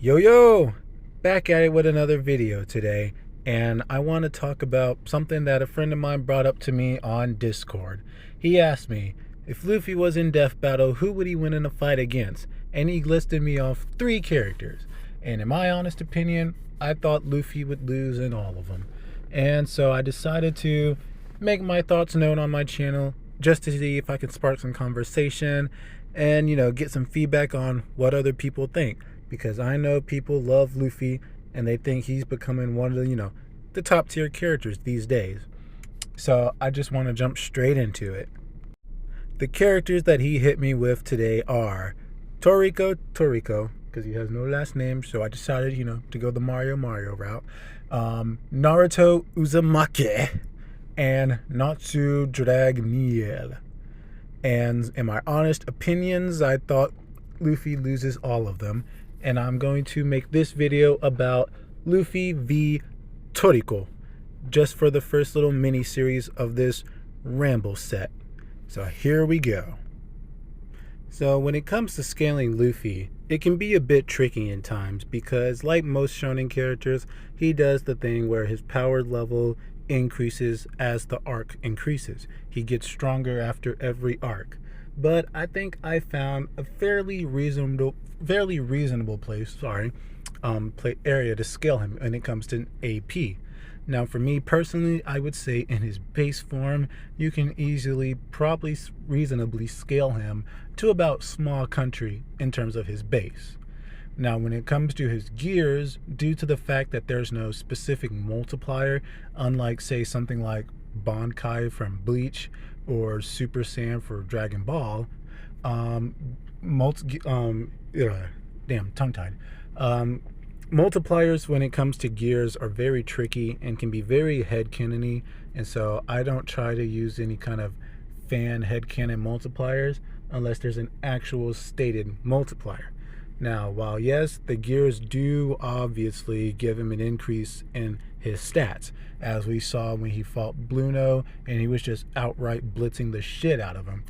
Yo, back at it with another video today, and I want to talk about something that a friend of mine brought up to me on Discord. He asked me, if Luffy was in death battle, who would he win in a fight against? And he listed me off 3 characters. And in my honest opinion, I thought Luffy would lose in all of them. And so I decided to make my thoughts known on my channel just to see if I could spark some conversation and, get some feedback on what other people think. Because I know people love Luffy and they think he's becoming one of the top tier characters these days. So I just want to jump straight into it. The characters that he hit me with today are Toriko, because he has no last name, so I decided, to go the Mario route. Naruto Uzumaki and Natsu Dragneel. And in my honest opinions, I thought Luffy loses all of them. And I'm going to make this video about Luffy v Toriko, just for the first little mini series of this Ramble set. So here we go. So when it comes to scaling Luffy, it can be a bit tricky in times because, like most shonen characters, he does the thing where his power level increases as the arc increases. He gets stronger after every arc. But I think I found a fairly reasonable place, area to scale him when it comes to AP. Now, for me personally, I would say in his base form, you can probably reasonably scale him to about small country in terms of his base. Now, when it comes to his gears, due to the fact that there's no specific multiplier, unlike, say, something like Bankai from Bleach or Super Saiyan for Dragon Ball, tongue-tied. Multipliers when it comes to gears are very tricky and can be very headcanon-y, and so I don't try to use any kind of fan headcanon multipliers unless there's an actual stated multiplier. Now, while yes, the gears do obviously give him an increase in his stats, as we saw when he fought Bluno and he was just outright blitzing the shit out of him.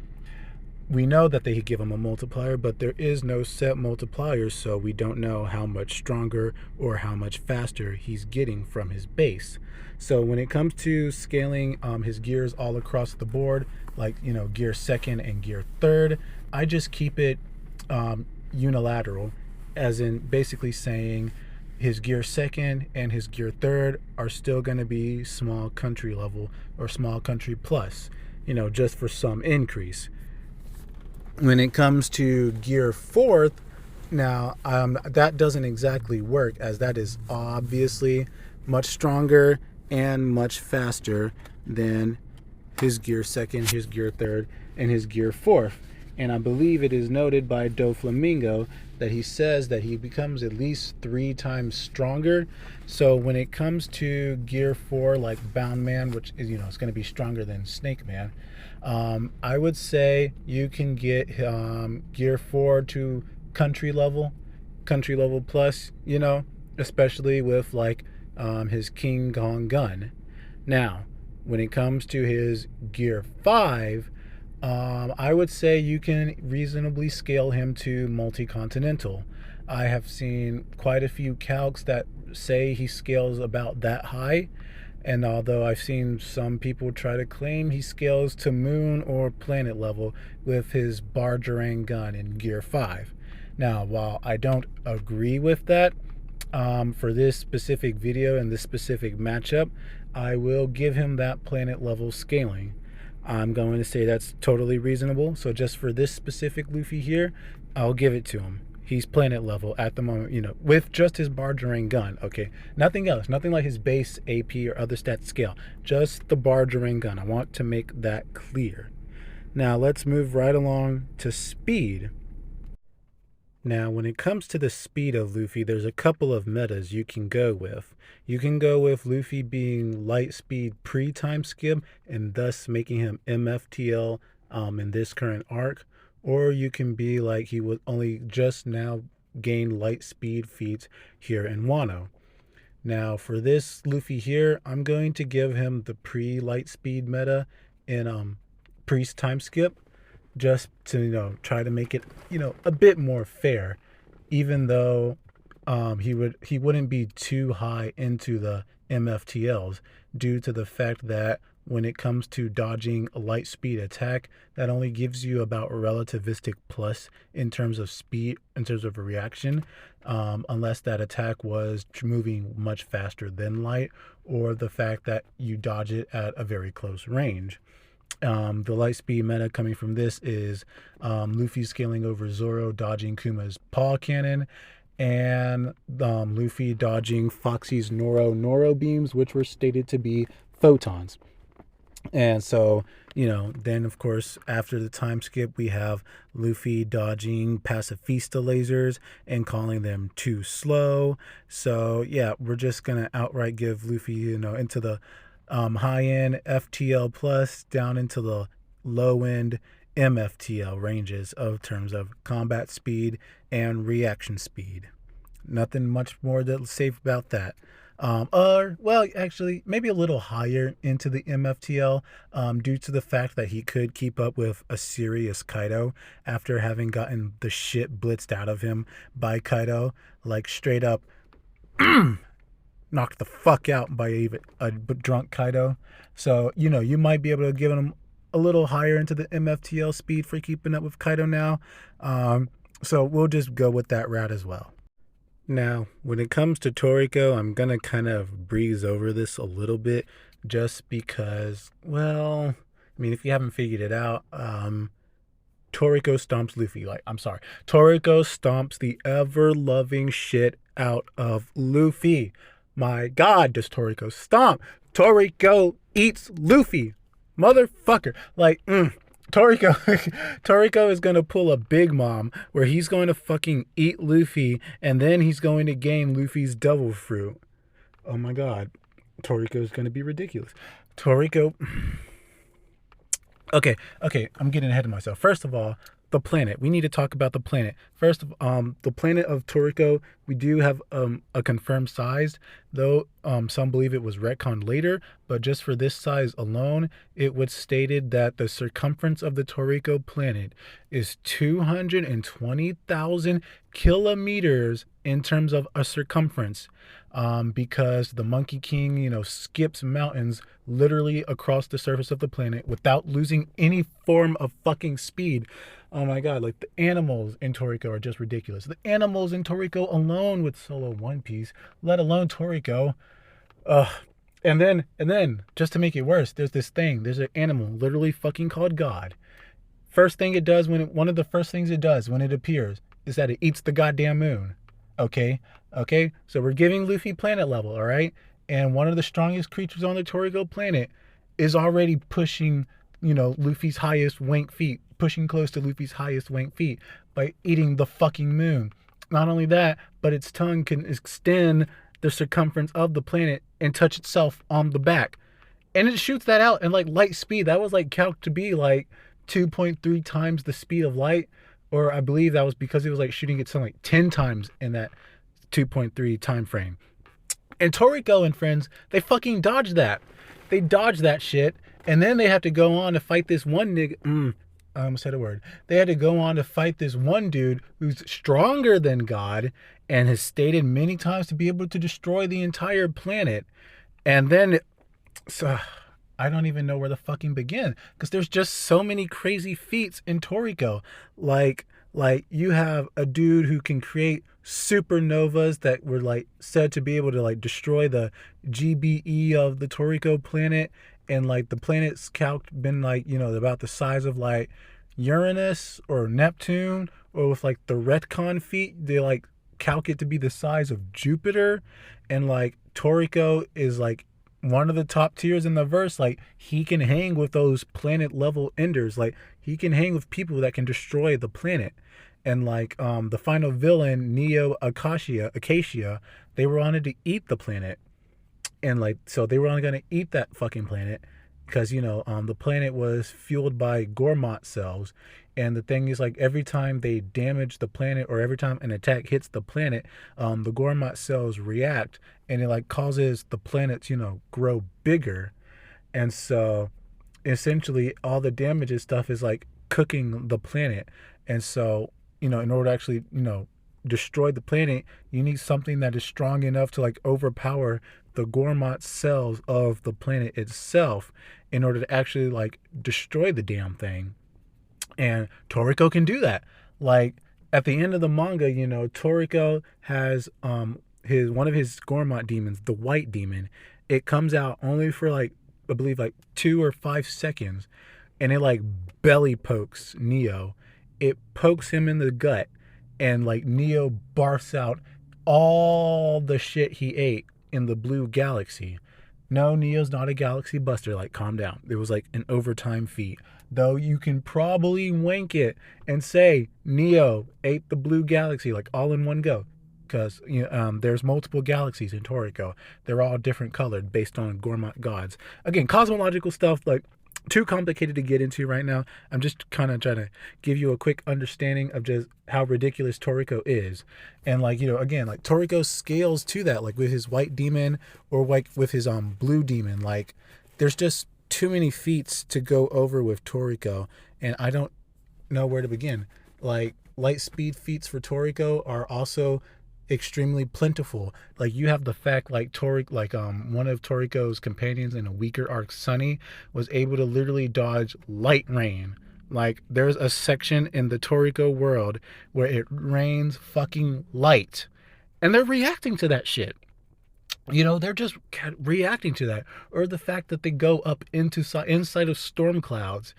We know that they give him a multiplier, but there is no set multiplier, so we don't know how much stronger or how much faster he's getting from his base. So when it comes to scaling his gears all across the board, like, gear second and gear third, I just keep it unilateral, as in basically saying his gear second and his gear third are still going to be small country level or small country plus, just for some increase. When it comes to gear fourth, now that doesn't exactly work, as that is obviously much stronger and much faster than his gear second, his gear third, and his gear fourth. And I believe it is noted by Doflamingo that he says that he becomes at least 3 times stronger. So when it comes to gear 4, like Bound Man, which is, it's going to be stronger than Snake Man, I would say you can get gear 4 to country level plus, especially with like his King Kong gun. Now, when it comes to his gear 5, I would say you can reasonably scale him to multi-continental. I have seen quite a few calcs that say he scales about that high, and although I've seen some people try to claim he scales to moon or planet level with his Bargerang gun in gear 5. Now, while I don't agree with that, for this specific video and this specific matchup, I will give him that planet level scaling. I'm going to say that's totally reasonable. So just for this specific Luffy here, I'll give it to him. He's planet level at the moment, with just his Bargerang gun. Okay, nothing else, nothing like his base AP or other stat scale, just the Bargerang gun. I want to make that clear. Now let's move right along to speed. Now, when it comes to the speed of Luffy, there's a couple of metas you can go with. You can go with Luffy being light speed pre-time skip and thus making him MFTL in this current arc. Or you can be like he would only just now gain light speed feats here in Wano. Now, for this Luffy here, I'm going to give him the pre-light speed meta in priest time skip, just to try to make it a bit more fair, even though he wouldn't be too high into the MFTLs due to the fact that when it comes to dodging a light speed attack, that only gives you about a relativistic plus in terms of speed, in terms of a reaction, unless that attack was moving much faster than light, or the fact that you dodge it at a very close range. The light speed meta coming from this is Luffy scaling over Zoro, dodging Kuma's paw cannon, and Luffy dodging Foxy's Noro beams, which were stated to be photons. And so, then of course, after the time skip, we have Luffy dodging pacifista lasers and calling them too slow. So, yeah, we're just going to outright give Luffy, into the high end FTL plus down into the low end MFTL ranges of terms of combat speed and reaction speed. Nothing much more to say about that. Well, actually, maybe a little higher into the MFTL, due to the fact that he could keep up with a serious Kaido after having gotten the shit blitzed out of him by Kaido, like straight up knocked the fuck out by a drunk Kaido. So, you might be able to give him a little higher into the MFTL speed for keeping up with Kaido now. So we'll just go with that route as well. Now, when it comes to Toriko, I'm going to kind of breeze over this a little bit just because, well, I mean, if you haven't figured it out, Toriko stomps Luffy. Toriko stomps the ever-loving shit out of Luffy. My God, does Toriko stomp? Toriko eats Luffy. Motherfucker. Toriko is going to pull a Big Mom where he's going to fucking eat Luffy and then he's going to gain Luffy's devil fruit. Oh my God. Toriko is going to be ridiculous. Toriko. Okay. I'm getting ahead of myself. First of all, the planet. We need to talk about the planet. First, the planet of Toriko, we do have a confirmed size, though some believe it was retconned later, but just for this size alone, it was stated that the circumference of the Toriko planet is 220,000 kilometers in terms of a circumference, because the Monkey King, skips mountains literally across the surface of the planet without losing any form of fucking speed. Oh my God, the animals in Toriko are just ridiculous. The animals in Toriko alone with Solo One Piece, let alone Toriko. And then, just to make it worse, there's an animal literally fucking called God. One of the first things it does when it appears is that it eats the goddamn moon. Okay? So we're giving Luffy planet level, alright? And one of the strongest creatures on the Toriko planet is already pushing, Luffy's highest wank feet, pushing close to Luffy's highest wank feet by eating the fucking moon. Not only that, but its tongue can extend the circumference of the planet and touch itself on the back. And it shoots that out in light speed. That was calculated to be 2.3 times the speed of light. Or I believe that was because it was shooting it something 10 times in that 2.3 time frame. And Toriko and friends, they fucking dodged that. They dodged that shit. And then they have to go on to fight this one nigga. I almost said a word. They had to go on to fight this one dude who's stronger than God and has stated many times to be able to destroy the entire planet. And then, I don't even know where to fucking begin because there's just so many crazy feats in Toriko. Like you have a dude who can create supernovas that were said to be able to destroy the GBE of the Toriko planet. And the planet's been about the size of Uranus or Neptune, or with the retcon feet, they calc it to be the size of Jupiter. And Toriko is one of the top tiers in the verse. He can hang with those planet level enders. He can hang with people that can destroy the planet. And the final villain, Neo Acacia, they wanted to eat the planet. And so they were only going to eat that fucking planet because, the planet was fueled by Gormott cells. And the thing is, every time they damage the planet or every time an attack hits the planet, the Gormott cells react and it causes the planet to, grow bigger. And so essentially all the damage and stuff is cooking the planet. And so, in order to actually, destroy the planet, you need something that is strong enough to like overpower the Gormott cells of the planet itself in order to actually like destroy the damn thing. And Toriko can do that. Like at the end of the manga, Toriko has his one of his Gormott demons, the white demon. It comes out only for like I believe like 2 or 5 seconds, and it like belly pokes Neo. It pokes him in the gut, and like Neo barfs out all the shit he ate in the blue galaxy. No, Neo's not a galaxy buster. Like, calm down. It was like an overtime feat. Though you can probably wank it and say Neo ate the blue galaxy like all in one go. Because there's multiple galaxies in Toriko. They're all different colored based on Gormott gods. Again, cosmological stuff, like, too complicated to get into right now. I'm just kind of trying to give you a quick understanding of just how ridiculous Toriko is. And like, again, like Toriko scales to that, like with his white demon or like with his blue demon. Like there's just too many feats to go over with Toriko, and I don't know where to begin. Like light speed feats for Toriko are also extremely plentiful. Like you have the fact like one of Toriko's companions in a weaker arc, Sunny, was able to literally dodge light rain. Like there's a section in the Toriko world where it rains fucking light, and they're reacting to that shit. They're just reacting to that. Or the fact that they go up inside of storm clouds,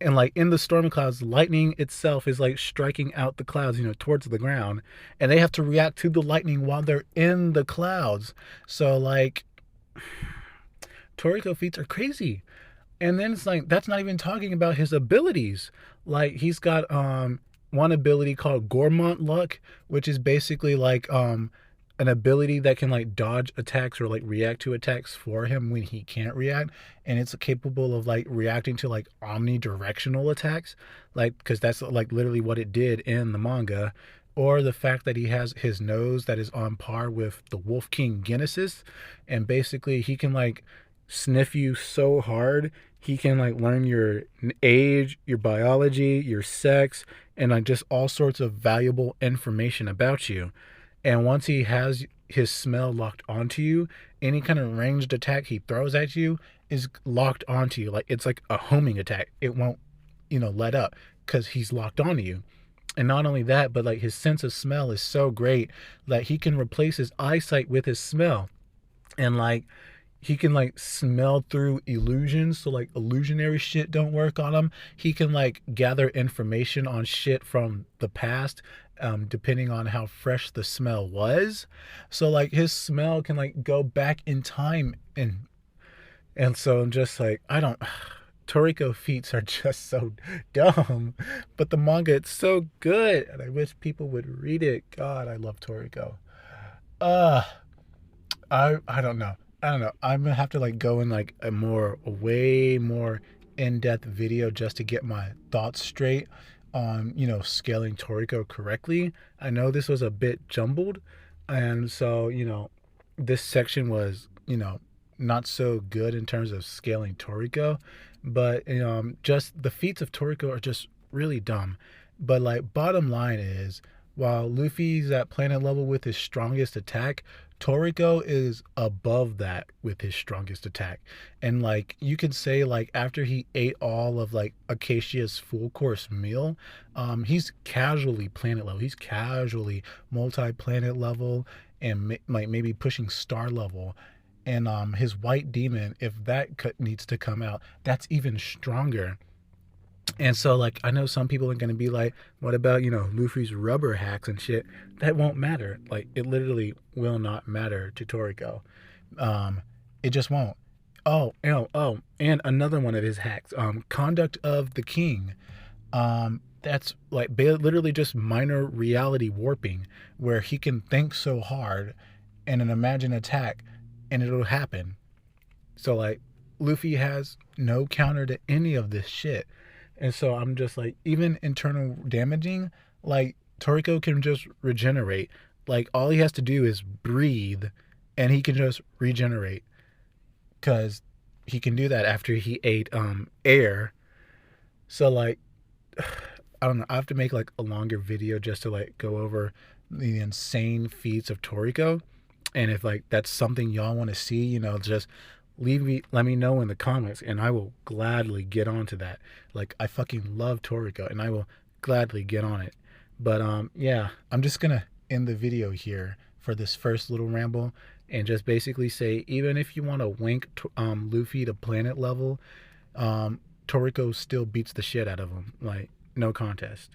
and like in the storm clouds, lightning itself is like striking out the clouds, towards the ground, and they have to react to the lightning while they're in the clouds. So like Toriko feats are crazy. And then it's like that's not even talking about his abilities. Like he's got one ability called Gormott Luck, which is basically like an ability that can like dodge attacks or like react to attacks for him when he can't react, and it's capable of like reacting to like omnidirectional attacks, like because that's like literally what it did in the manga. Or the fact that he has his nose that is on par with the Wolf King Genesis, and basically he can like sniff you so hard he can like learn your age, your biology, your sex, and like just all sorts of valuable information about you. And once he has his smell locked onto you, any kind of ranged attack he throws at you is locked onto you. Like it's like a homing attack. It won't, let up because he's locked onto you. And not only that, but like his sense of smell is so great that he can replace his eyesight with his smell. And like he can like smell through illusions, so like illusionary shit don't work on him. He can like gather information on shit from the past, depending on how fresh the smell was. So like his smell can like go back in time, and so I'm just like, I don't. Toriko feats are just so dumb, but the manga, it's so good, and I wish people would read it. God, I love Toriko. Uh I don't know. I don't know. I'm gonna have to like go in like a way more in-depth video just to get my thoughts straight on scaling Toriko correctly. I know this was a bit jumbled, and so this section was not so good in terms of scaling Toriko, but just the feats of Toriko are just really dumb. But like bottom line is, while Luffy's at planet level with his strongest attack, Toriko is above that with his strongest attack. And like you could say like after he ate all of like Acacia's full course meal, he's casually planet level. He's casually multi-planet level, and like maybe pushing star level. And his white demon, if that needs to come out, that's even stronger. And so, like, I know some people are going to be like, what about, Luffy's rubber hacks and shit? That won't matter. Like, it literally will not matter to Toriko. It just won't. And another one of his hacks, Conduct of the King. That's like literally just minor reality warping, where he can think so hard and an imagine attack and it'll happen. So, like, Luffy has no counter to any of this shit. And so I'm just like, even internal damaging, like Toriko can just regenerate. Like all he has to do is breathe and he can just regenerate. Cause he can do that after he ate air. So like I don't know, I have to make like a longer video just to like go over the insane feats of Toriko. And if like that's something y'all want to see, just let me know in the comments, and I will gladly get onto that. Like I fucking love Toriko, and I will gladly get on it. But yeah, I'm just gonna end the video here for this first little ramble, and just basically say, even if you want to wink Luffy to planet level, Toriko still beats the shit out of him. Like no contest.